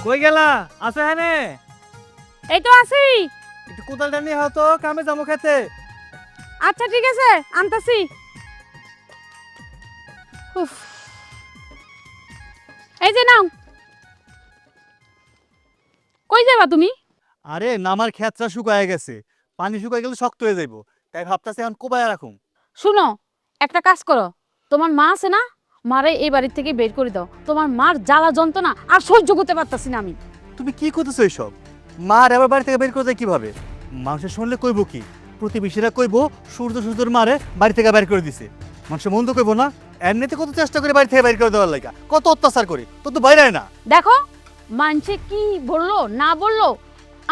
কই গেলা? আছো এখানে? এই তো আছি। একটু কোদালটা নিয়ে হতো, কামে যাবো খেতে। আচ্ছা ঠিক আছে, আনতাছি। উফ। এই যে নাও। কই যাবা তুমি? আরে নামার ক্ষেতটা শুকায় গেছে, পানি শুকায় গেলে শক্ত হয়ে যাইবো, তাই ভাবতাছি এখন কোবায় রাখুন। শুনো, একটা কাজ করো। তোমার মা আছে না, মারে এই বাড়ির থেকে বের করে দাও। তোমার মার জ্বালা যন্ত্রণা আর সহ্য করতে পারতাছি না আমি। তুমি কি করতেছো এইসব? মার এবার বাড়ি থেকে বের করে যায় কিভাবে? মানুষের শুনলে কইবো কি? প্রতিবেশীরা কইবো সূর্যর মারে বাড়ি থেকে বের করে দিছে। মানুষের মন্দ কইবো না? এমনিতে কত চেষ্টা করে বাড়ি থেকে বের করে দেওয়ার লাগা, কত অত্যাচার করি, তো তো বাইরে না। দেখো, মানছে কি বললো না বললো,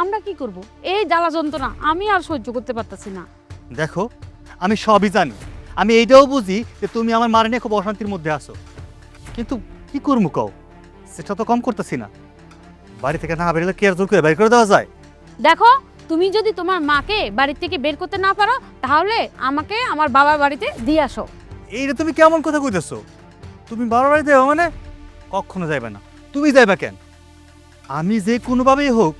আমরা কি করব? এই জ্বালা যন্ত্রণা আমি আর সহ্য করতে পারতাছি না। দেখো, আমি সবই জানি, আমি এইটাও বুঝি যে তুমি আমার মারে নিয়ে খুব অশান্তির মধ্যে আছো, কিন্তু কি করবো কও? সেটা তো কম করতেছি না। বাড়ি থেকে না বেরোলে কি আর জোর করে বের করে দেওয়া যায়? দেখো, তুমি যদি তোমার মাকে বাড়ি থেকে বের করতে না পারো, তাহলে আমাকে আমার বাবার বাড়িতে দিয়ে আসো। এইটা তুমি কেমন কথা কইতেছো? তুমি বাবার বাড়ি যাবে মানে? কখনো যাইবে না। তুমি যাইবা কেন? আমি যে কোনোভাবেই হোক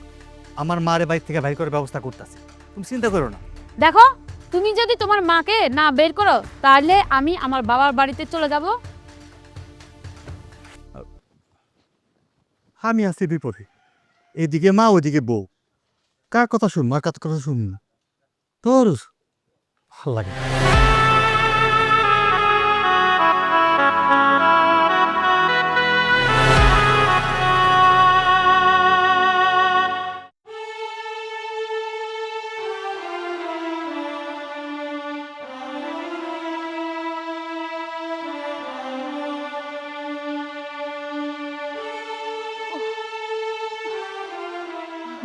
আমার মারে বাড়ি থেকে বাইর করার ব্যবস্থা করতেছি, তুমি চিন্তা করো না। দেখো, তুমি যদি তোমার মাকে না বের করো, তাহলে আমি আমার বাবার বাড়িতে চলে যাব। আমি আছি বিপদে, এদিকে মা ওইদিকে বউ, কার কথা শুন, মার কার কথা শুন না, তোর ভাল লাগে না।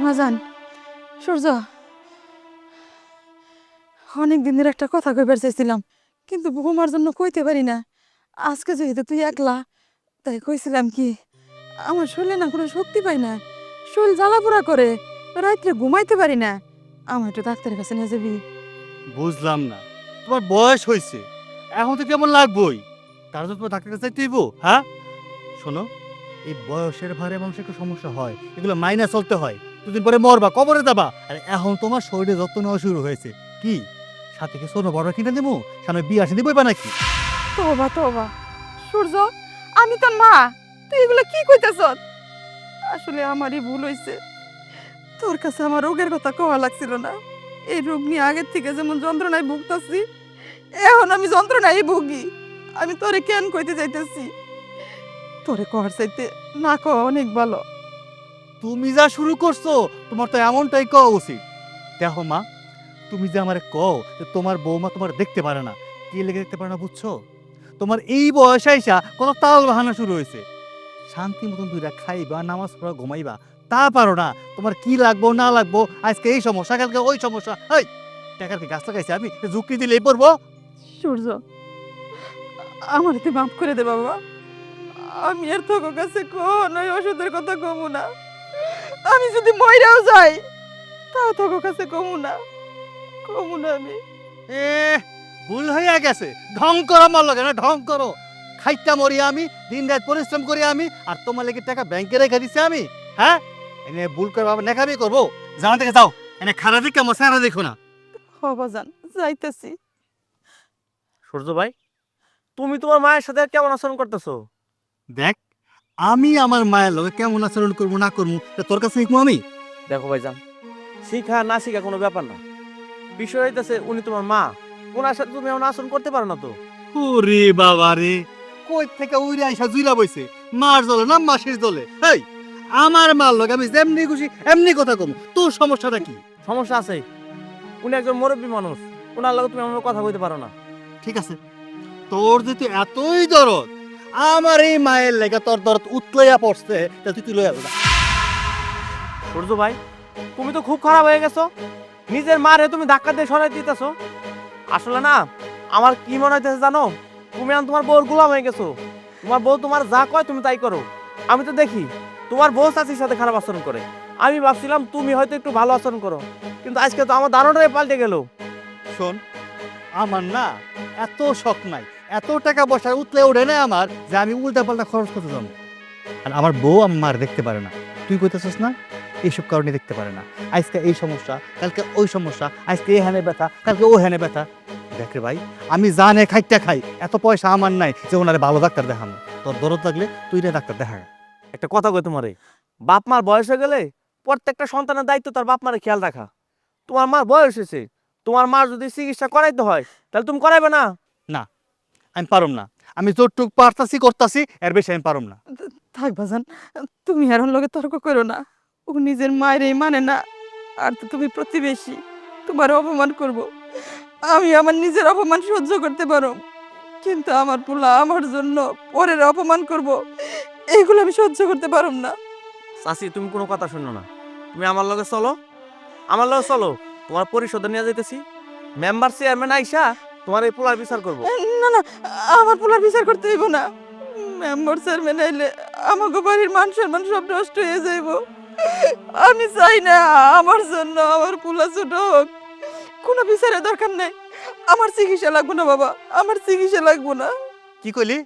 মাজান, সূর্য, অনেক দিনের একটা কথা কইবার চাইছিলাম, কিন্তু বৌমার জন্য কইতে পারি না। আজকে যেহেতু তুই একলা, তাই কইছিলাম কি, আমার শরীরে না কোনো শক্তি পাই না, শরীর জ্বালাপোড়া করে, রাত্রে ঘুমাইতে পারি না। আমার একটু ডাক্তারের কাছে নিয়ে যাবি? বুঝলাম না, তোমার বয়স হয়েছে, এখন তো কেমন লাগবই, তার জন্য তোমার ডাক্তার কাছে যাইতে হইব? হ্যাঁ শোনো, এই বয়সের ভারে মানুষের একটু সমস্যা হয়, এগুলো মাইনা চলতে হয়। দুদিন পরে মরবা, কবরে যাবা, আর এখন তোমার শরীরে যত্ন নেওয়া শুরু হয়েছে। কি সাথে কি সোনো বড় কিনে দেবো? সামনে বিয়ে আসে দিবই বা নাকি? তোবা তোবা, সূর্য, আমি তোর মা, তুই এগুলো কি কইতেছ? আসলে আমারই ভুল হইছে, তোর কাছে আমার রোগের কথা কওয়া লাগছিল না। এই রোগ নিয়ে আগের থেকে যেমন যন্ত্রণায় ভুগতাছি, এখন আমি যন্ত্রণায় ভুগি। আমি তোরে কেন কইতে যাইতেছি, তোরে কওয়ার চাইতে না কওয়া অনেক ভালো। তুমি যা শুরু করছো, তোমার তো এমনটাই কওয়া উচিত। দেখো মা, তুমি যে আমারে কও যে তোমার বৌমা তোমার দেখতে পারে না, কি লেগে দেখতে পারে না বুঝছো? তোমার এই বয়সে আইসা কত তাল বাহানা শুরু হয়েছে। শান্তি মতন দুইটা খাইবা, নামাজ পড়া, ঘুমাইবা, তা পারো না। তোমার কি লাগবো না লাগবো, আজকে এই সমস্যা, কালকে ওই সমস্যা। এই টাকার কি গাছ লাগাইছে আমি, ঝুঁকি দিলেই পড়বো? সূর্য, আমার তুই মাফ করে দে বাবা। আমি আর তোর কাছে কোন ওই ওষুধের কথা কমু না। আমি যদি মইরাও যাই, তাও তোর কাছে কমু না, কমু না আমি। এ ভুল হইয়া গেছে, ঢং করো আমার লগে না, ঢং করো। খাইটা মরি আমি, দিন রাত পরিশ্রম করি আমি, আর তোমার লেগে টাকা ব্যাংকে রেখে দিছি আমি? হ্যাঁ, এনে ভুল করে বাবা নেখাবি করবো? জানা থেকে যাও, এনে খারাপ দিক কেমন সারা দেখো না। বাজান, যাইতেছি। সূর্য ভাই, তুমি তোমার মায়ের সাথে আর কেমন আচরণ করতেছো? দেখ, আমি আমার মায়ের লগে কেমন আচরণ করবো না করবো তা তোর কাছে শিখবো আমি? দেখো ভাইজান, শিখা না শিখা কোনো ব্যাপার না। বিষয় হইতেছে উনি তোমার মা, ওনার সাথে তুমি এমন আচরণ করতে পারো না তো। ওরে বাবা রে, কই থেকে উইরে আইসা জুইলা বইছে, মার জলে না মাসির জলে? এই আমার মার লগে আমি যেমনি খুশি এমনি কথা কম, তোর সমস্যাটা কি? সমস্যা আছে, উনি একজন মুরব্বী মানুষ, ওনার লগে তুমি এমন কথা বলতে পারো না। ঠিক আছে, তোর যদি এতই দরদ, আমার এই মায়ের লেগে তোর দরদ উতলাইয়া পড়ছে, তা তুই লইয়া যা। সূর্য ভাই, তুমি তো খুব খারাপ হয়ে গেছো, নিজের মারে তুমি ধাক্কা দিয়ে সরাই দিতেছো। আসলে না, আমার কি মনে হইতেছে জানো, তুমি এখন তোমার বউর গোলাম হয়ে গেছো। তোমার বউ তোমার যা কয় তুমি তাই করো। আমি তো দেখি তোমার বউ চাচির সাথে খারাপ আচরণ করে, আমি ভাবছিলাম তুমি হয়তো একটু ভালো আচরণ করো, কিন্তু আজকে তো আমার ধারণাটাই পাল্টে গেল। শোন, আমার না এত শখ নাই, এত টাকা পয়সা উতলে ওঠে না আমার যে আমি উল্টা পাল্টা খরচ করতে যাবো। আর আমার বউ আমার মার দেখতে পারে না, তুই কইতেছিস না এইসব কারণে দেখতে পারে না। আজকে এই সমস্যা, কালকে ওই সমস্যা, আজকে এই হ্যানে ব্যথা, কালকে ও হ্যানে ব্যথা। দেখ রে ভাই, আমি জানে খাইতে খাই, এত পয়সা আমার নাই যে ওনারে ভালো ডাক্তার দেখানো। তোর দরদ লাগলে তুই রে ডাক্তার দেখা। একটা কথা কই তোমারে, বাপ মার বয়স হয়ে গেলে প্রত্যেকটা সন্তানের দায়িত্ব তার বাপ মারে খেয়াল রাখা। তোমার মার বয়স হয়েছে, তোমার মার যদি চিকিৎসা করাইতে হয় তাহলে তুমি করাইবে না? না, আমি পারুম না। আমি যতটুক পারতাছি করতাছি, এর বেশি আমি পারুম না। থাক বাজান, তুমি আর ওর লগে তর্ক করো না। ও নিজের মায়েরই মানে না, আর তো তুমি প্রতিবেশী, তোমার অপমান করব। আমি আমার নিজের অপমান সহ্য করতে পারো, কিন্তু আমার পোলা আমার জন্য পরের অপমান করব, এইগুলো আমি সহ্য করতে পারুম না। চাচি তুমি কোনো কথা শুনো না, তুমি আমার লগে চলো, আমার লগে চলো, তোমার পরিষদে নিয়ে যাইতেছি। মেম্বার চেয়ারম্যান আইসা তোমার এই পোলার বিচার করবো। না না, আমার পোলার বিচার করতে হইব না। মেম্বার চেয়ারম্যান আইলে আমাকে বাড়ির মান সম্মান সব নষ্ট হয়ে যাইব। আমি চাই না আমার জন্য আমার পোলা ছোট হোক। কোনো বিচারের দরকার নেই। আমার চিকিৎসা লাগবো না বাবা, আমার চিকিৎসা লাগবো না। কি কইলি?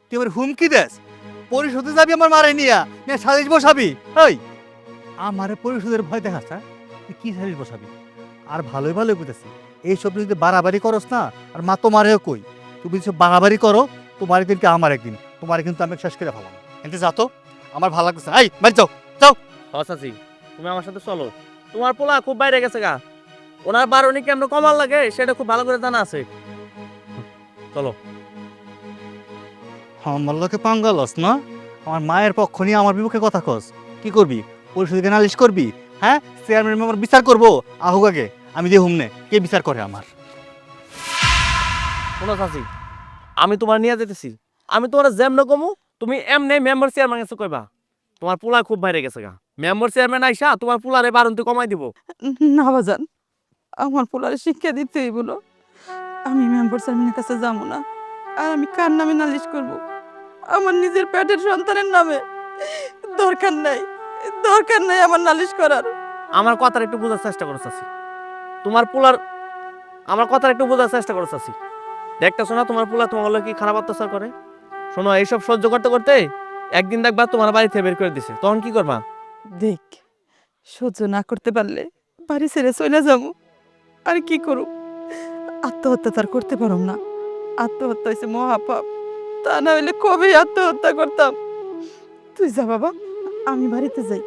তুই আমার হুমকি দেস? পরিশোধে যাবি আমার মারে নিয়া সালিশ বসাবি? ওই আমারে পরিশোধের ভয় দেখাস? হ্যাঁ, তুই কি সালিশ বসাবি? আর ভালোই ভালোই বুঝেছি, এইসব যদি বাড়াবাড়ি করস না, আর মা তোমারেও কই, তুমি যদি বাড়াবাড়ি করো, তোমার একদিন কি আমার একদিন, তোমার কিন্তু আমি শেষ করে ফেলাম। এতে যা তো, আমার ভালো লাগতেছে। এই বাড়ি যাও, যাও। চাচি তুমি আমার সাথে চলো, তোমার পোলা খুব বাইরে গেছে গা, ওনার বারণি কেমন কমাল লাগে সেটা খুব ভালো করে জানা আছে। চলো। আমার লোকে পাঙ্গালস না, আমার মায়ের পক্ষ নিয়ে আমার বিপক্ষে কথা কস। কি করবি? পরিষদকে নালিশ করবি? হ্যাঁ, চেয়ারম্যান মেম্বার বিচার করবো? আহুক আগে, আমি দিয়ে হুমনে কে বিচার করে আমার? শোনো চাচি, আমি তোমার নিয়ে যেতেছি, আমি তোমার যেমন কমু তুমি এমনি মেম্বার চেয়ারম্যান কাছে কইবা তোমার পোলা খুব বাইরে গেছে গা। মেম্বার চেয়ারম্যান আইসা তোমার পোলারে বারণটি কমাই দিব। না বাজান, আমার পোলারে শিক্ষা দিতে হইব না। আমি মেম্বার চেয়ারম্যানের কাছে যাবো না। আর আমি কার নামে নালিশ করব? আমার নিজের পেটের সন্তানের নামে। দরকার নাই, দরকার নাই আমার নালিশ করার। আমার কথার একটু বোঝার চেষ্টা করো চাচি, তোমার পোলার আমার কথার একটু বোঝার চেষ্টা করো চাচি। দেখতেছো না তোমার পোলা তোমার লগে কি খারাপ অত্যাচার করে? শোনো, এইসব সহ্য করতে করতে একদিন দেখবা তোমার বাড়ি থেকে বের করে দিছে, তখন কি করবা? দেখ, সহ্য না করতে পারলে বাড়ি ছেড়ে চলে যাবো। আর কি করু? আত্মহত্যা তার করতে পারম না। আত্মহত্যা হয়েছে মহাপাপ। তা না হইলে কবেই আত্মহত্যা করতাম। তুই যা বাবা, আমি বাড়িতে যাই।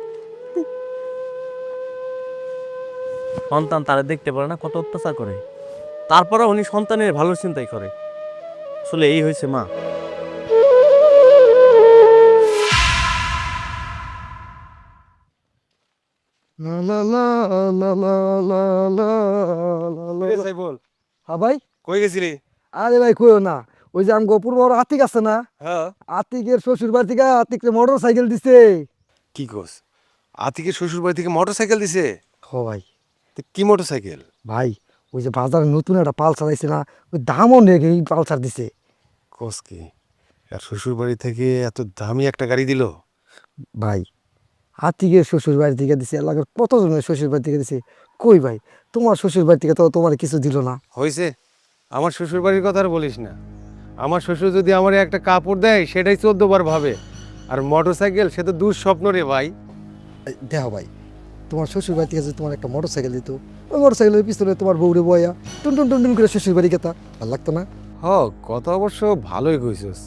সন্তান তারা দেখতে পারে না কত অত্যাচার করে, তারপরে উনি সন্তানের ভালো চিন্তাই করে। আসলে এই হয়েছে মা। বল। হ্যাঁ ভাই, কই গেছিলি? আরে ভাই কইও না, ওই যে আমগো পূর্ব আতিক আছে না, হ্যাঁ। আতিকের শ্বশুর বাড়ি থেকে আতিকরে মোটর সাইকেল দিছে। কি কস? আতিকের শ্বশুর বাড়ি থেকে মোটর সাইকেল দিছে? হ ভাই। তো কি মোটর সাইকেল? ভাই ওই যে বাজারে নতুন একটা পালসার আইছে না, ওই দামও নেই এই পালসার দিছে। কস কি? আর শ্বশুর বাড়ি থেকে এত দামি একটা গাড়ি দিল? ভাই আতিকের শ্বশুর বাড়ি থেকে দিছে, এলাকার কতজনের শ্বশুর বাড়ি থেকে দিছে। কই ভাই, তোমার শ্বশুর বাড়ি থেকে তো তোমার কিছু দিল না। হয়েছে, আমার শ্বশুর বাড়ির কথা আর বলিস না। আমার শ্বশুর যদি আমার একটা কাপড় দেয় সেটাই 14 বার ভাবে, আর মোটর সাইকেল সে তো দুঃস্বপ্ন রে ভাই। দেখো ভাই, তোমার শ্বশুর বাড়ি থেকে যদি তোমার একটা মোটর সাইকেল দিত, ওই মোটর সাইকেলের পিছনে তোমার বউরে বয়া টুন টুন টুন টুন করে শ্বশুর বাড়ি গেতা, ভালো লাগতো না? হ, কথা অবশ্য ভালোই কইছস,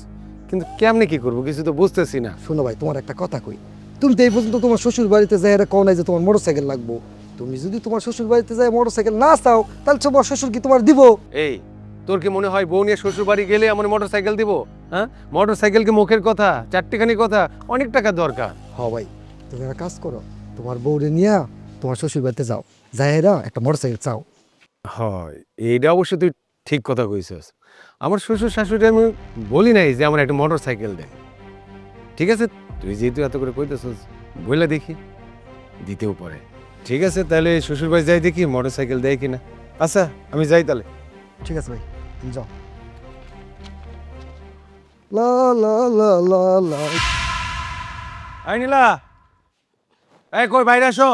কিন্তু কেমনে কি করবো কিছু তো বুঝতেছি না। শোনো ভাই, তোমার একটা কথা কই, তুমি তো এই পর্যন্ত তোমার শ্বশুর বাড়িতে যাই এটা কও নাই যে তোমার মোটর সাইকেল লাগবো। তুমি যদি তোমার শ্বশুর বাড়িতে যাই মোটর সাইকেল না চাও, তাহলে তোমার শ্বশুর কি তোমার দিব? এই, তোর কি মনে হয় বউ নিয়ে শ্বশুর বাড়ি গেলে আমার মোটর সাইকেল দিব? হ্যাঁ, মোটর সাইকেল কি মুখের কথা? চারটিখানি কথা, অনেক টাকা দরকার। হ ভাই, তুমি একটা কাজ করো, তোমার বউরে নিয়ে তোমার শ্বশুর বাড়িতে যাও, যাই এরা একটা মোটর সাইকেল চাও। হয়, এইটা অবশ্য তুই ঠিক কথা কইছস। আমার শ্বশুর শাশুড়ি আমি বলি নাই যে আমার একটা মোটর সাইকেল দেয়। ঠিক আছে, তুই যেহেতু এত করে কইতেছস, বইলা দেখি, দিতেও পারে। ঠিক আছে, তাহলে শ্বশুর বাড়ি যাই দেখি মোটর সাইকেল দেয় কিনা। আচ্ছা, আমি যাই তাহলে। ঠিক আছে ভাই, তুমি যাও। লা লা লা লা লা। আই নীলা, এই কই বাইরে আসো।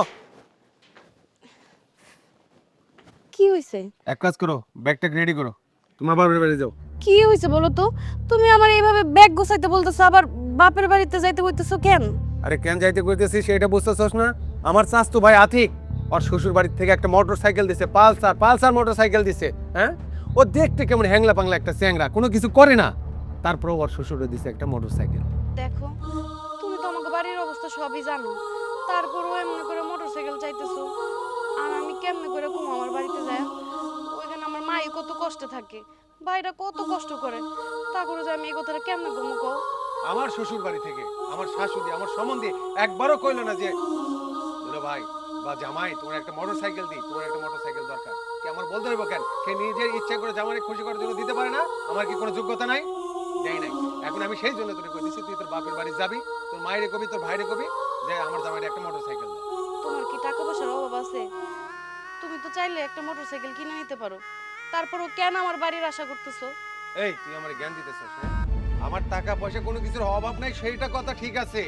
কি হয়েছে? এক কাজ করো, ব্যাগটা রেডি করো, তোমার বাবার বাড়ি যাও। কি হয়েছে বলো তো? তুমি আমার এইভাবে ব্যাগ গোছাইতে বলতেছো, আবার বাপের বাড়িতে যাইতে বলতেছো কেন? আরে কেন যাইতে কইতেছি সেটা বুঝতেছস না? আমার চাচতো ভাই আতিক ওর শ্বশুর বাড়ির থেকে একটা মোটর সাইকেল দিছে, পালসার মোটর সাইকেল দিছে। হ্যাঁ, ও দেখতে কেমন হ্যাংলা পাংলা একটা চ্যাংরা, কোনো কিছু করে না, তারপরে ওর শ্বশুরে দিছে একটা মোটর সাইকেল। দেখো, তুমি তো আমাকে বাড়ির অবস্থা সবই জানো, তারপরেও এমনি করে মোটরসাইকেল চাইতেছো। আর আমি কেমনে করে কমো আমার বাড়িতে যায়? ওইখানে আমার মাই কত কষ্টে থাকে, ভাইরা কত কষ্ট করে, তা করে যে আমি এই কথাটা কেমনে কমো কও? আমার শ্বশুর বাড়ি থেকে আমার শাশুড়ি আমার সম্বন্ধে একবারও কইলো না যে দুলা ভাই বা জামাই তোমার একটা মোটর সাইকেল দিই, তোমার একটা মোটর সাইকেল দরকার। কি আমার বলতে হইব কেন? সে নিজের ইচ্ছা করে জামাইকে খুশি করার জন্য দিতে পারে না? আমার কি কোনো যোগ্যতা নাই? দেই নাই। এখন আমি সেই জন্য তোরে কই দিছি, তুই তোর বাপের বাড়ি যাবি, তোর মায়েরে কবি, তোর ভাইরে কবি যে আমার জামাইরে একটা মোটর সাইকেল দাও। তোমার কি টাকা পয়সার অভাব আছে? তুমি তো চাইলে একটা মোটরসাইকেল কিনে নিতে পারো, তারপরও কেন আমার বাড়ির আশা করতেছো? এই তুই আমার জ্ঞান দিতেছিস না? আমার টাকা পয়সা কোনো কিছুর অভাব নাই, সেইটা কথা ঠিক আছে,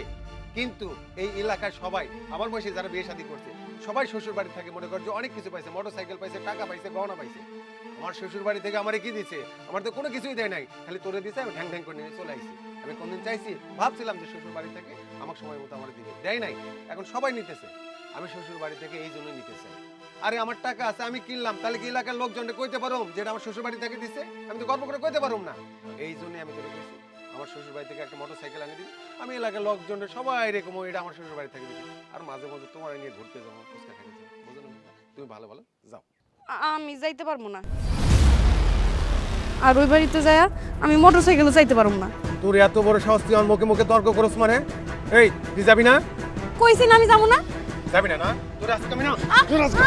কিন্তু এই এলাকায় সবাই আমার বয়সে যারা বিয়ে শাদী করছে সবাই শ্বশুর বাড়ি থেকে মনে কর যে অনেক কিছু পাইছে, মোটর সাইকেল পাইছে, টাকা পাইছে, গহনা পাইছে। আমার শ্বশুর বাড়ি থেকে আমারে কি দিছে? আমার তো কোনো কিছুই দেয় নাই, খালি তোরে দিছে, আমি ঢ্যাং ঢ্যাং করে নিয়ে চলে আইছি। আমি কোনদিন চাইছি? ভাবছিলাম যে শ্বশুর বাড়ি থেকে আমার সময় মতো আমার দিবে, দেয় নাই। এখন সবাই নিতেছে, আমি শ্বশুর বাড়ি থেকে এই জন্য নিতে চাই। আরে আমার টাকা আছে, আমি কিনলাম, তাহলে কি এলাকার লোকজনকে কইতে পারো যেটা আমার শ্বশুর বাড়ি থেকে দিছে? আমি তো গর্ব করে কইতে পারো না। এই জন্য আমি তোরে কইছি আমার শ্বশুর বাড়ি থেকে একটা মোটর সাইকেল আনি দিবি, আমি এলাকার লোকজনের সবাই এরকম এটা আমার শ্বশুর বাড়ি থেকে দিবি, আর মাঝে মাঝে তোমার নিয়ে ঘুরতে যাবো, ফুচকা খেতে যাবো, বুঝলো না? তুমি ভালো ভালো যাও। আমি যাইতে পারবো না, আর ওই বাড়িতে যায় আমি মোটরসাইকেলও চাইতে পারবো না। তোর এত বড় সাহস, তুই আমার মুখে মুখে তর্ক করছ মানে? এই তুই যাবি না? কইছি না আমি যাবো না। যাবি না? না তোর আজকে আমি না তোর আজকে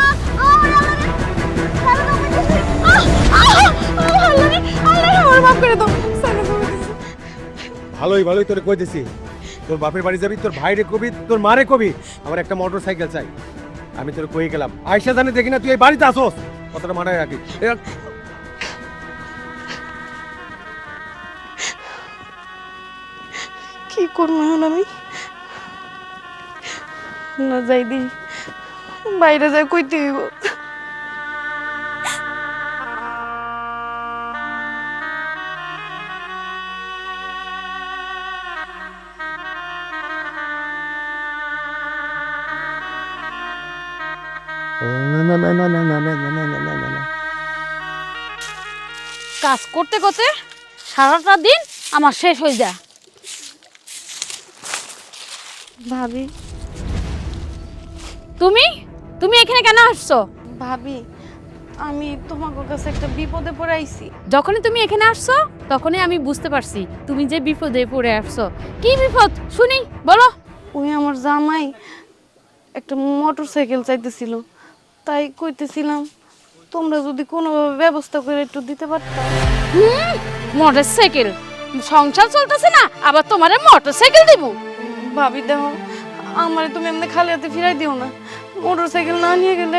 ভালোই তোরে কইতেছি, তোর বাপের বাড়ি যাবি, তোর ভাইরে কবি, তোর মারে কবি আমার একটা মোটর সাইকেল চাই। আমি তোর কই গেলাম, আয়সা জানে দেখি না তুই এই বাড়িতে আসোস, কথাটা মাথায় রাখি। কি করবো এখন আমি? না যাই দি, বাইরে যাই কইতে হইব। কাজ করতে করতে সারাটা দিন আমার শেষ হয়ে যায়। ভাবি, তুমি তুমি এখানে কেন আসছো? ভাবি, আমি তোমার কাছে একটা বিপদে পড়ে আইছি। যখনই তুমি এখানে আসছো তখনই আমি বুঝতে পারছি তুমি যে বিপদে পড়ে আসছো। কি বিপদ শুনি, বলো। ওই আমার জামাই একটা মোটর সাইকেল চাইতেছিল, তাই কইতেছিলাম তোমরা যদি কোনোভাবে ব্যবস্থা করে একটু দিতে পারতা। Motor cycle? সংসার চলতেছে না, আবার তোমার মোটর সাইকেল দিব? ভাবি দেখো, আমারে তুমি এমনি খালি হাতে ফিরাই দিও না। মোটর সাইকেল না নিয়ে গেলে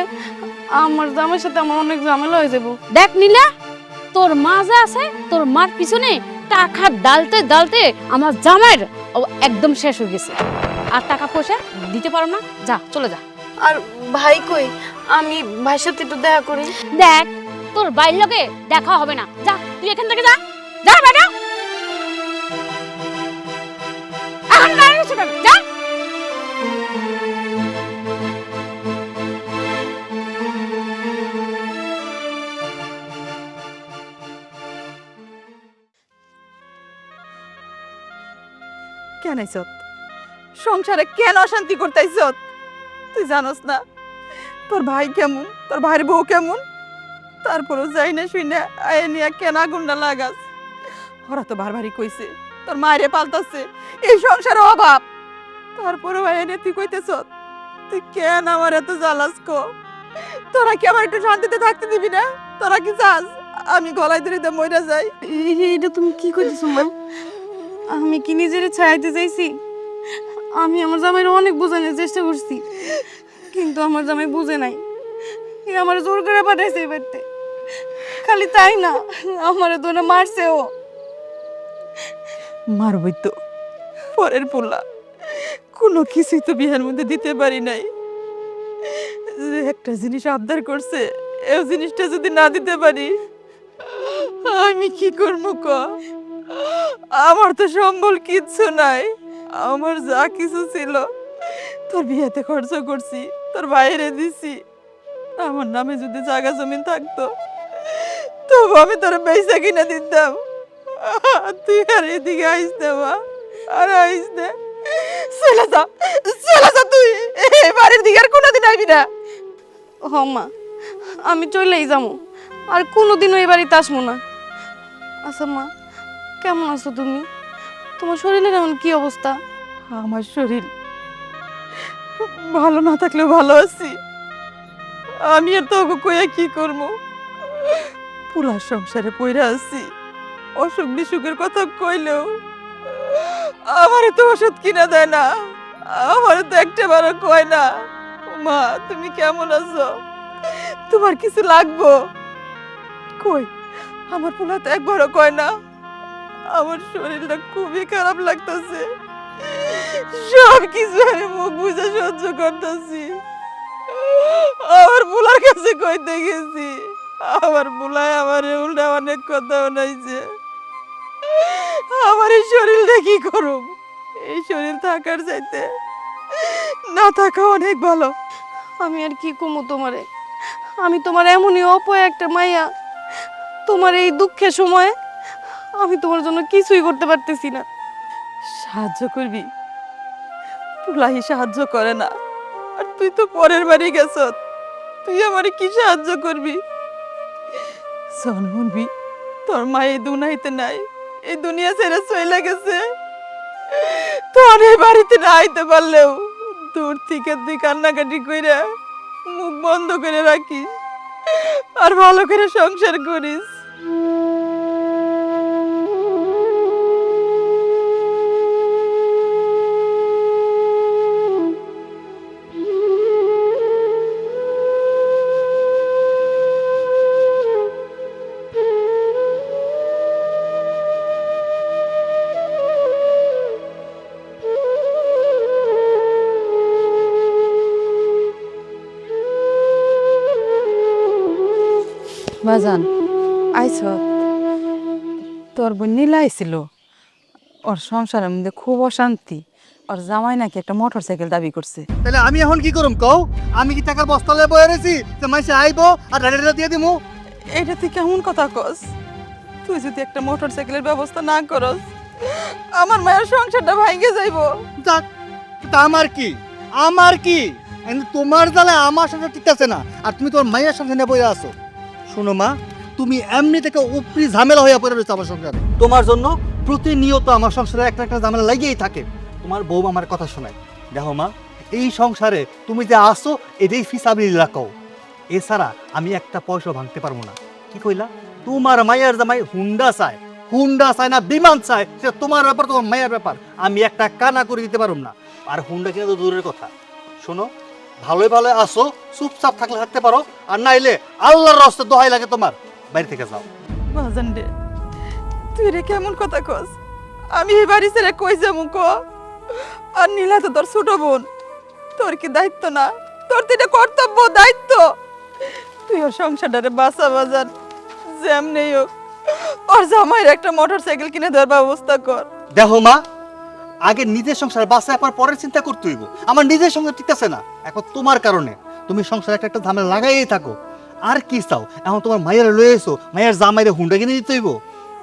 আমার জামাইয়ের সাথে আমার অনেক ঝামেলা হয়ে যাবো। দেখ নীলা, তোর মা যা আছে, তোর মার পিছনে টাকা ডালতে ডালতে আমার জামাইয়ের একদম শেষ হয়ে গেছে, আর টাকা পয়সা দিতে পারো না। যা, চলে যা। আর ভাই কই? আমি ভাইয়ের সাথে একটু দেখা করি। দেখ, তোর ভাইয়ের লগে দেখা হবে না, যা তুই এখান থেকে যা। যা বেটা, এখন দাঁড়িয়ে আছো কেন? যা। কেন আইছত? সংসারে কেন অশান্তি করতে আইছত? তুই জানোস না তোর ভাই কেমন, তোর ভাইয়ের বউ কেমন? তারপরও যাই না শুই না আয় নিয়ে কেন আগুনটা লাগাস? ওরা তো বারবারই কইছে তোর মায়েরে পাল্টাচ্ছে, এই সংসারে অভাব, তারপরেও আয় নিয়ে তুই কইতেছ। তুই কেন আমার এত জ্বালাস কো? তোরা কি আমার একটু শান্তিতে থাকতে দিবি না? তোরা কি চাস আমি গলায় ধরে মইরা যাই? এটা তুমি কি কইতেছো ম্যাম? আমি কি নিজের ছায়াইতে চাইছি? আমি আমার জামাইয়ের অনেক বোঝানোর চেষ্টা করছি, কিন্তু আমার জামাই বুঝে নাই। আমার জোর করে পাঠাইছে এই বাড়িতে। খালি তাই না, আমার দোনে মারছেও। মারবই তো, পরের পোলা, কোনো কিছুই তো বিয়ের মধ্যে দিতে পারি নাই। যে একটা জিনিস আবদার করছে, এই জিনিসটা যদি না দিতে পারি আমি কি করবো ক? আমার তো সম্বল কিচ্ছু নাই, আমার যা কিছু ছিল তোর বিয়েতে খরচ করছি, তোর বাইরে দিছি। আমার নামে যদি জায়গা জমিন থাকতো তবু আমি তোর পয়সা কিনে দিতাম। তুই আর এদিকে আইস না মা, আর আইস না। চলে যা, চলে যা, তুই এই বাড়ির দিকে আর কোনোদিন আইবি না। হ মা, আমি চলেই যাবো, আর কোনোদিনও এই বাড়িতে আসবো না। আচ্ছা মা, কেমন আছো তুমি? তোমার শরীরের এমন কি অবস্থা? আমার শরীর ভালো না থাকলেও ভালো আছি। আমি আর তোকে কইয়া কি করবো? পুলার সংসারে পইরা আছি। অসুখ বিসুখের কথা কইলেও আমারে তো ওষুধ কিনা দেয় না, আমারে তো একটা বারো কয় না মা তুমি কেমন আছো, তোমার কিছু লাগবো? কই আমার পোলা তো একবারও কয় না। আমার শরীরটা খুবই খারাপ লাগতেছে, সব কিছু আমি মুখ বুঝে সহ্য করতেছি। আমার পোলার কাছে কইতে গেছি, আমার পোলায় আমার উল্টা অনেক কথা শোনাইছে। আমার এই শরীরটা কি করুম? এই শরীর থাকার চাইতে না থাকা অনেক ভালো। আমি আর কি কমু তোমারে? আমি তোমার এমনই অপয় একটা মাইয়া, তোমার এই দুঃখের সময় আমি তোমার জন্য কিছুই করতে পারতেছি না। সাহায্য করবি? পুলাই সাহায্য করে না, আর তুই তো পরের বাড়ি গেছ, তুই আমারে কি সাহায্য করবি? শুনবি তোর মা এই দুনিয়াতে নাই, এই দুনিয়া ছেড়ে চলে গেছে। তোর এই বাড়িতে না আইতে পারলেও দূর থেকে তুই কান্নাকাটি কইরা মুখ বন্ধ করে রাখিস, আর ভালো করে সংসার করিস। বাজান আইস, তোর বোন নীলা আইছিল। ওর সংসারের মধ্যে খুব অশান্তি। ওর জামাই নাকি একটা মোটর সাইকেল দাবি করছে। তাহলে আমি এখন কি করুম কও? আমি কি টাকার বস্তা লয়ে বয়ে রয়েছি যে মাইসে আইবো আর গাড়িটা দিয়ে দিমু? এটা তুই কেমন কথা কস? তুই যদি একটা মোটর সাইকেলের ব্যবস্থা না করস, আমার মায়ের সংসারটা ভাঙে যাইব। যাক, তা আমার কি? আমার কি? কিন্তু তোমার জ্বালা আমার সংসার টিকতেছে না, আর তুমি তোমার মায়ের সংসার নিয়ে বইয়া আছো। শোনো মা, তুমি এমনি থেকে উপরি ঝামেলা হয়ে পড়ে রয়েছে আমার সংসারে। তোমার জন্য প্রতিনিয়ত আমার সংসারে একটা একটা ঝামেলা লাগিয়েই থাকে। তোমার বউ আমার কথা শোনায়। দেখো মা, এই সংসারে তুমি যে আসো এটাই ফিসাবিলিল্লাহ কও। এছাড়া আমি একটা পয়সা ভাঙতে পারবো না। কি কইলা? তোমার মায়ের জামাই হুন্ডা চায়, হুন্ডা চায় না বিমান চায়, সেটা তোমার ব্যাপার, তোমার মায়ের ব্যাপার। আমি একটা কানা করে দিতে পারবো না। আর হুন্ডা কিনা তো দূরের কথা। শোনো, ভালোই ভালো আসো, চুপচাপ থাকলে থাকতে পারো, আর নাইলে আল্লাহর রাস্তা দোহাই লাগে তোমার, বাইরে থেকে যাও। বাজান রে, তুই রে কেমন কথা কস? আমি এই বাড়ি ছেড়ে কই যাবো ক? আর নীলা তো তোর ছোট বোন, তোর কি দায়িত্ব না? তোর তো এটা কর্তব্য, দায়িত্ব। তুই ওর সংসারটারে বাঁচা বাজান, যেমনি হোক ওর জামাইয়ের একটা মোটর সাইকেল কিনে দেওয়ার ব্যবস্থা কর। দেখো মা, আগে নিজের সংসার বাঁচায় পর পরের চিন্তা করতে হইব। আমার নিজের সংসার টিকতেছে না, এখন তোমার কারণে। তুমি সংসারে একটা একটা ঝামেলা লাগাইই থাকো। আর কি চাও? এখন তোমার মায়ের লয়ে এসো, মায়ের জামাইরে হুন্ডা কিনে দিতে হইব।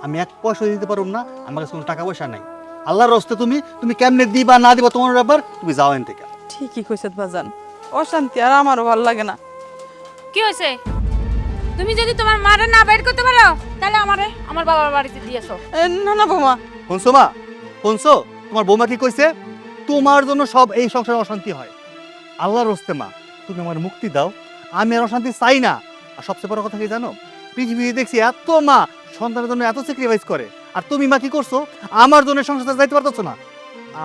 আমি এক পয়সা দিতে পারব না, আমার কাছে কোনো টাকা পয়সা নাই। আল্লাহর রাস্তে তুমি তুমি কেমনে দিবা না দিবা তোমার ব্যাপার, তুমি যাও এন থেকে। ঠিকই কইছ বাজান, অশান্তি আর আমারও ভালো লাগে না। কি হয়েছে? তুমি যদি তোমার মারে না বের করতে পারো, তাহলে আমারে আমার বাবার বাড়িতে দিয়েছো। না না বৌমা, শুনছো মা? শুনছো তোমার বৌমা কি কইছে? তোমার জন্য সব এই সংসারে অশান্তি হয়। আল্লাহর রাস্তে মা, তুমি আমার মুক্তি দাও, আমি আর অশান্তি চাই না। আর সবচেয়ে বড় কথা কি জানো? পৃথিবীতে দেখছি এত মা সন্তানের জন্য এত স্যাক্রিফাইস করে, আর তুমি মা কি করছো? আমার জন্য সংসারটা যাইতে পারতেছো না।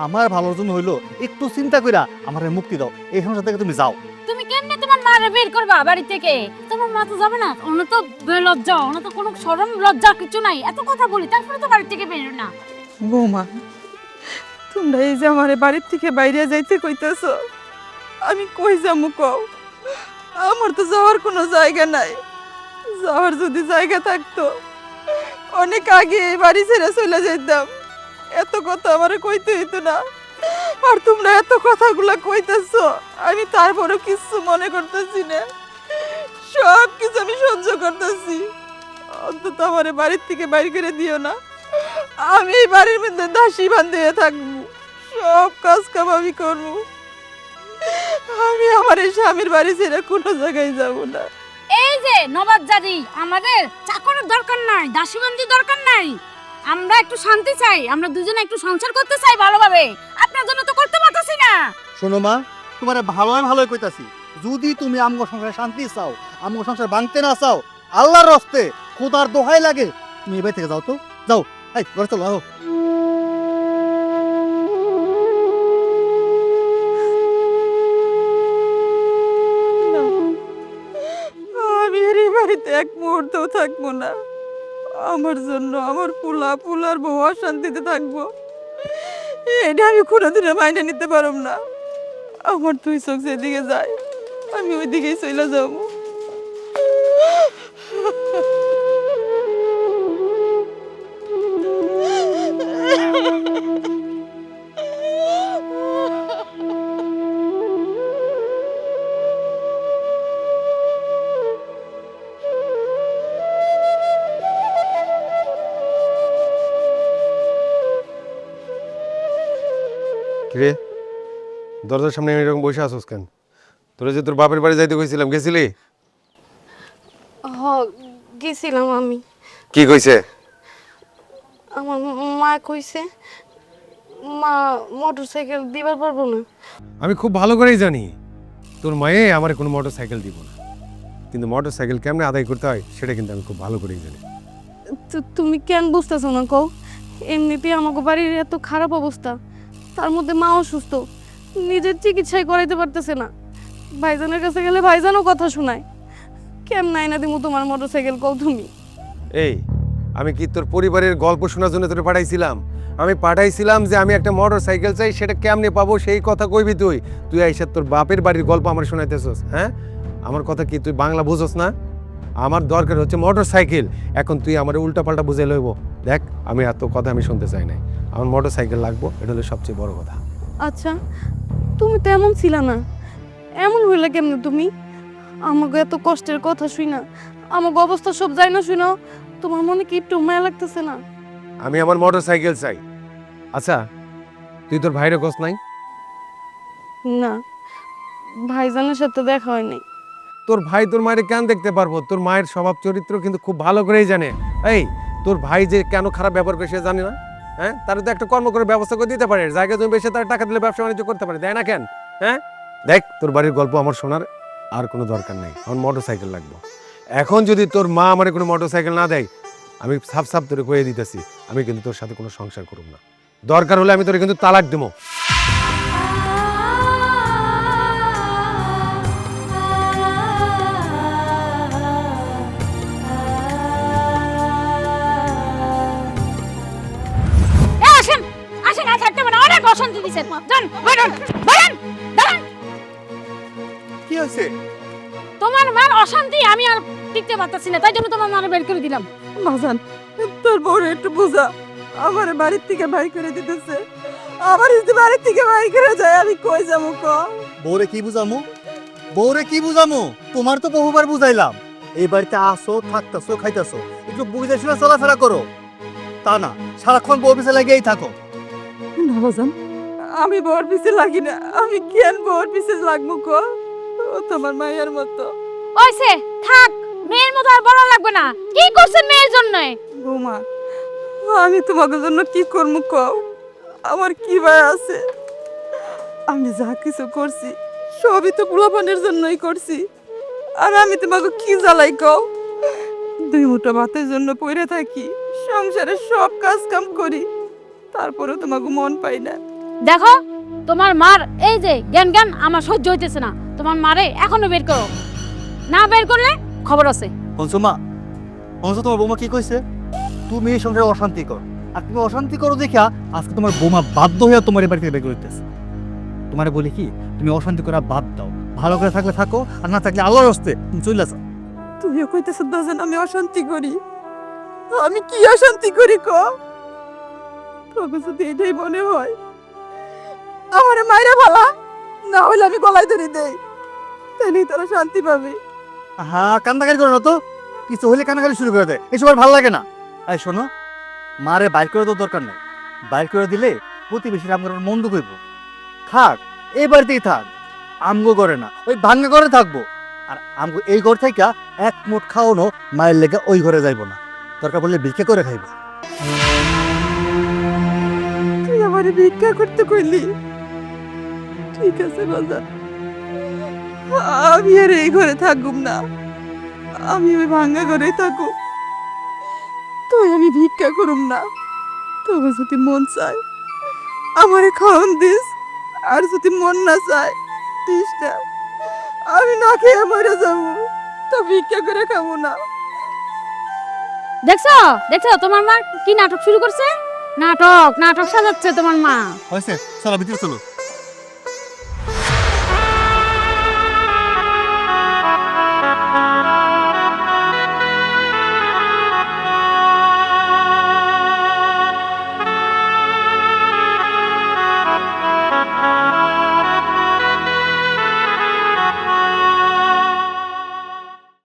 আমার ভালোর জন্য হইলো একটু চিন্তা কইরা আমার মুক্তি দাও, এই সংসার থেকে তুমি যাও। তুমি কেমনে তোমার মারে বের করবা বাড়ি থেকে? তোমার মা তো যাবে না, ওনা তো লজ্জা, ওনা তো কোনো শরম লজ্জা কিছু নাই। এত কথা বলি তারপরে তো বাড়ি থেকে বের না। বৌমা, তোমরা এই যে আমার বাড়ির থেকে বাইরে যাইতে কইতেছ, আমি কই যাবো কও? আমার তো যাওয়ার কোনো জায়গা নাই। যাওয়ার যদি জায়গা থাকতো অনেক আগে এই বাড়ি ছেড়ে চলে যেতাম, এত কথা আমার কইতে হইতো না। আর তোমরা এত কথাগুলো কইতেছো, আমি তারপরে কিছু মনে করতেছি না, সব কিছু আমি সহ্য করতেছি। অন্তত আমার বাড়ির থেকে বাইরে করে দিও না, আমি এই বাড়ির মধ্যে দাসী বান্ধিয়ে থাকবো, সব কাজ কাম আমি করবো। আমি আমার এই স্বামীর বাড়ি ছেড়ে কোনো জায়গায় যাব না। এই যে নবাব জাদি, আমাদের চাকরের দরকার নাই, দাসীবন্দির দরকার নাই। আমরা একটু শান্তি চাই, আমরা দুজনে একটু সংসার করতে চাই ভালোভাবে। আপনার জন্য তো করতে পারতাছি না। শোনো মা, তোমার ভালোই কইতাছি, যদি তুমি আমগো সংসারে শান্তি চাও, আমগো সংসার ভাঙতে না চাও, আল্লাহর রস্তে খোদার দোহাই লাগে, তুমি এবার থেকে যাও তো, যাও। এই ঘরে চলো, আও। না, আমি আর এই বাড়িতে এক মুহূর্তও থাকবো না। আমার জন্য আমার পুলার বউ অশান্তিতে থাকবো, এটা আমি কোনোদিনও মাইনে নিতে পারব না। আমার দুই চোখ যেদিকে যায়, আমি ওই দিকেই চলে যাবো। কিরে, দরজার সামনে এরকম বসে আসোস কেন? তোরা যে তোর বাপের বাড়ি যাইতে কইছিলাম, গেছিলি? গেছিলাম আমি। কি কইছে? আমার মা কইছে মা মোটরসাইকেল দিবার পারবো না। আমি খুব ভালো করেই জানি তোর মায়ে আমার কোনো মোটর সাইকেল দিব না, কিন্তু মোটর সাইকেল কেমনে আদায় করতে হয় সেটা কিন্তু আমি খুব ভালো করেই জানি। তুমি কেন বুঝতেছো না কও? এমনিতেই আমাকে বাড়ির এত খারাপ অবস্থা, তার মধ্যে মা অসুস্থ, নিজের চিকিৎসাই করাইতে পারতেছে না। ভাইজানের কাছে গেলে ভাইজানও কথা শোনায়। কেমন নাই না দিমু তোমার মোটরসাইকেল কও তুমি? এই, আমি কি তোর পরিবারের গল্প শোনার জন্য তোরে পাঠাইছিলাম? আমি পাঠাইছিলাম যে আমি একটা মোটর সাইকেল চাই, সেটা কেমনে পাবো সেই কথা কইবি তুই। তুই আইসা তোর বাপের বাড়ির গল্প আমার শোনাইতেছস? হ্যাঁ, আমার কথা কি তুই বাংলা বুঝোস না? আমার দরকার হচ্ছে মোটর সাইকেল, এখন তুই আমার উল্টাপাল্টা বুঝে লইব। দেখ, আমি এত কথা আমি শুনতে চাই নাই, আমার মোটর সাইকেল লাগবো, এটা হলো সবচেয়ে বড় কথা। আচ্ছা, তুমি তো এমন ছিল না, এমন হইলে কেমনে তুমি? আমাকে এত কষ্টের কথা শুই না, আমাকে অবস্থা সব যাই না শুনো, তোমার মনে কি একটু মায়া লাগতেছে না? আমি আমার মোটর সাইকেল চাই। আচ্ছা, তুই তোর ভাইরে কস নাই? না, ভাইজানের সাথে দেখা হয় নাই। তোর ভাই তোর মায়ের কেন দেখতে পারবো? তোর মায়ের স্বভাব চরিত্র কিন্তু খুব ভালো করেই জানে। এই, তোর ভাই যে কেন খারাপ ব্যবহার করে সে জানে না? হ্যাঁ, তার তো একটা কর্ম করে ব্যবস্থা করে দিতে পারে, জায়গা জমি বেশি তার টাকা দিলে ব্যবসা বাণিজ্য করতে পারে, দেয় না কেন? হ্যাঁ, দেখ, তোর বাড়ির গল্প আমার শোনার আর কোনো দরকার নেই, আমার মোটর সাইকেল লাগবে। এখন যদি তোর মা আমার কোনো মোটর সাইকেল না দেয়, আমি সাফ তোরে কয়ে দিতেছি, আমি কিন্তু তোর সাথে কোনো সংসার করব না। দরকার হলে আমি তোরে কিন্তু তালাক দেবো। আসেন আসেন, আর থাকতে পারে, অনেক অশান্তি দিছেন। যান, বেরোন বেরোন দাঁড়ান। কি হয়েছে? তোমার মার অশান্তি আমি আর টিকতে পারতাছি না, তাই জন্য তোমার মারে বের করে দিলাম। বাজান, তোর বউরে একটু বোঝা, আমার বাড়ির থেকে বাই করে দিতেছে। আমার যদি বাড়ির থেকে বাই করে যায়, আমি কই যাবো ক? বউরে কি বুঝামু? বউরে কি বুঝামু? তোমার তো বহুবার বুঝাইলাম, এই বাড়িতে আসো, থাকতাছো, খাইতাছো, একটু বুঝে শুনে চলাফেরা করো, তা না সারাক্ষণ বউ পিছে লেগেই থাকো। না বাজান, আমি বউর পিছে লাগি না, আমি কেন বউর পিছে লাগবো ক? ও তোমার মায়ের মতো। ওইসে থাক, মেয়ের মতো আর বলা লাগবে না। কি করছেন মেয়ের জন্য? বৌমা, আমি তোমাকে জন্য কি করবো কও? আমার কি ভয় আছে? আমি যা কিছু করছি সবই তো পোলাপানের জন্যই করছি। আর আমি তোমাকে কি জ্বালাই কও? দুই মুঠো ভাতের জন্য পড়ে থাকি, সংসারে সব কাজ কাম করি, তারপরেও তোমাকে মন পাই না। দেখো, তোমার মার এই যে জ্ঞান জ্ঞান আমার সহ্য হইতেছে না। তোমার মারে এখনো বের করো, না বের করলে খবর আছে। মা, তোমার বৌমা কি কইছে? তুমি এই সংসারে অশান্তি কর, আর তুমি অশান্তি করো দেখা আজকে তোমার বৌমা বাধ্য হইয়া তোমার এই বাড়ি থেকে বের করে দিতেছে। তোমারে বলি কি, তুমি অশান্তি করা বাদ দাও, ভালো করে থাকলে থাকো, আর না থাকলে আল্লাহর হস্তে তুমি চলে যাও। তুমিও কইতেছ দাজান আমি অশান্তি করি? আমি কি অশান্তি করি ক? তবে যদি এটাই মনে হয় আমারে মাইরা ভালা, না হলে আমি গলায় ধরে দেই, তাহলেই তোরা শান্তি পাবি। হ্যাঁ, কান্দাকারি করো না তো, কিছু হলে কান্নাকারি শুরু করে দেয়, এসব আর ভালো লাগে না। এই শোনো, মারে বাইর করে তো দরকার নাই, বাইর করে দিলে প্রতিবেশীরা আমার মন্দ করবো। থাক, এই বাড়িতেই থাক, আমগো করে না, ওই ভাঙ্গা ঘরে থাকবো। আর আমগো এই ঘর থেকে এক মুঠ খাওয়ানো মায়ের লেগে ওই ঘরে যাইবো না, দরকার পড়লে ভিক্ষে করে খাইবো। তুই আমারে ভিক্ষা করতে কইলি, ঠিক আছে বাজার, আমি আর এই ঘরে থাকুম না, আমি ওই ভাঙ্গা ঘরেই থাকুম। তুই আমি ভিক্ষা করুম না, তবে যদি মন চায় আমারে খাওয়ান দিস, আর যদি মন না চায় দিস না, আমি না খেয়ে মরে যাবো, তো ভিক্ষা করে খাবো না। দেখছো দেখছো তোমার মা কি নাটক শুরু করছে, নাটক নাটক সাজাচ্ছে তোমার মা। হয়েছে, চলো ভিতরে চলো।